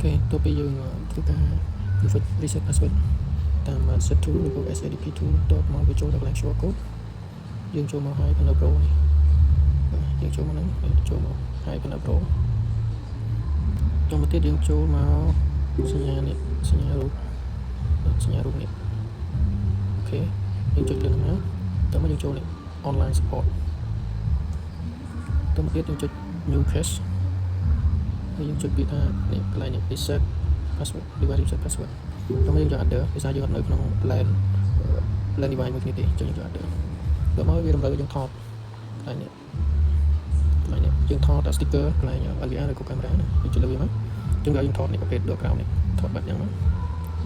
Okay ទោះពីយើងធ្វើការ reset password តាម set tool ឬក៏ SADP tool តបមកវាចូលដល់កន្លែង QR code យើងចូលមក Hi Panel Pro នេះយើងចូលមកហ្នឹងចូលមក Hi Panel Pro ចូលមកទៀតយើងចូលមកសញ្ញានេះសញ្ញារូបនេះអូខេយើងចុចលើហ្នឹងតើមកយើងចូលនេះ online support តើមកទៀតយើងចុច new cache ហើយយើងចុចពីថានេះកន្លែងនេះ reset password device reset password តើមកយើងចុច other ភាសាយើងអត់នៅក្នុង LAN device មួយគ្នាទេចុចយើងចុច other តើមកវាតម្រូវយើងថតកន្លែងនេះយើងថតតែ sticker កន្លែង LVR ឬក៏ camera ណាយើងចុចលើវាមកយើងថតនេះប្រភេទ background នេះថតបាត់យ៉ាងមក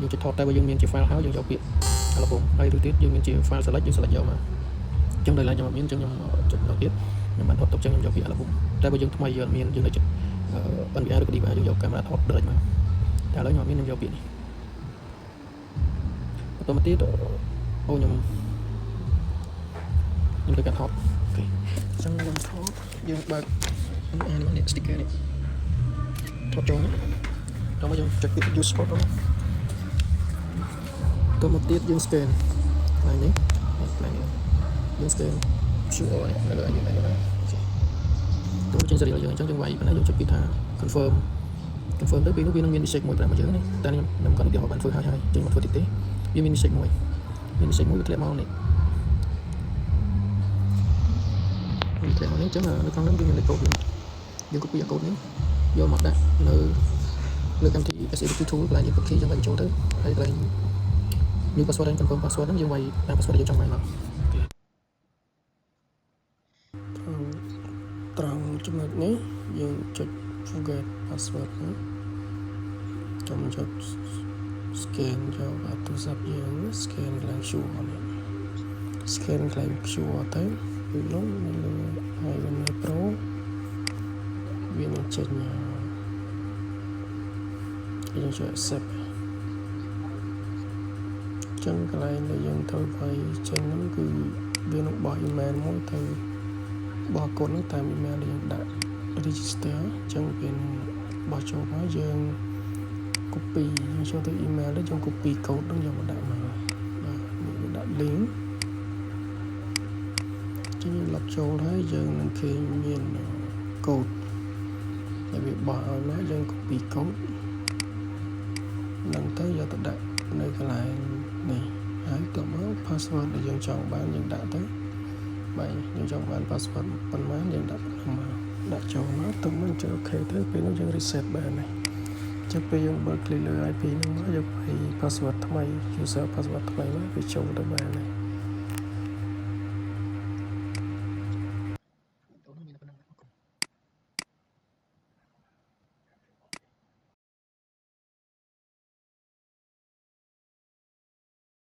យើងចុចថតតែបើយើងមានជា file ហើយយើងយកពាក្យ album ហើយឬទៀតយើងមានជា file select យើង select យកមកអញ្ចឹងដោយឡែកខ្ញុំអត់មានអញ្ចឹងខ្ញុំចុចដល់ទៀតខ្ញុំបានថតទុកអញ្ចឹងខ្ញុំយកពាក្យ album តែបើយើងថ្មីយើងអត់មានយើងនៅចុច NVR ឬក៏ DVR យើងយក camera ថត direct មកតែឥឡូវខ្ញុំអត់មានខ្ញុំយកពាក្យនេះបន្តមកទៀតអូខ្ញុំត្រូវការថតអូខេអញ្ចឹងខ្ញុំថតយើងបើក NVR នេះ sticker នេះថតចូលដល់មកយើងចុចពាក្យ use spot ទៅមកទៀតយើង scan កន្លែងនេះយើង scan QR នេះនៅលើយើងនេះអូខេទៅចេញ serial យើងអញ្ចឹងយើងវាយប៉ុណ្ណាយើងចុចពីថា confirm ទៅពេលនោះវានឹងមាន message មួយប្រាប់មកយើងនេះតែខ្ញុំគាត់ឧទាហរណ៍បានធ្វើហើយចេញមកធ្វើទៀតទេវាមាន message មួយវាធ្លាក់មកនេះអញ្ចឹងនៅក្នុងនោះវាមានលេខកូដយើង copy អាកូដនេះយកមកដាក់នៅលើ MT SADP tool កន្លែងយើង copy ចឹងទៅចូលទៅហើយកន្លែង new password ហើយ confirm password ហ្នឹងយើងវាយតាម password ដែលយើងចង់វាយមកត្រង់ចំណុចនេះយើងចុច forget password ហ្នឹងចាំចុច scan យកអាទូរស័ព្ទយើង scan កន្លែង QR នេះ scan កន្លែង QR ទៅវានោះនៅលើ iPhone Pro វានឹងចេញយើងចុច accept ចឹងកន្លែងដែលយើងត្រូវឲ្យចេញហ្នឹងគឺវានឹងបោះ email មួយទៅបោះកូដហ្នឹងតាម email ដែលយើងដាក់ register ចឹងពេលបោះចូលមកយើង copy យើងចូលទៅ email ទៅយើង copy កូដហ្នឹងយកមកដាក់មកបាទដាក់ link ចឹងយើងលុបចូលហើយយើងនឹងឃើញមានកូដដែលវាបោះឲ្យមកយើង copy កូដហ្នឹងទៅយកទៅដាក់នៅកន្លែងនេះហើយតមក password ដែលយើងចង់បានយើងដាក់ទៅបាទយើងចង់បាន password ប៉ុន្មានយើងដាក់ដាក់ចូលមកទៅមកចុច OK ទៅពេលនោះយើង reset បានហើយចុចពេលយើងបើក click លើ IP ហ្នឹងមកយក password ថ្មី user password ថ្មីមកវាចូលទៅបានហើយ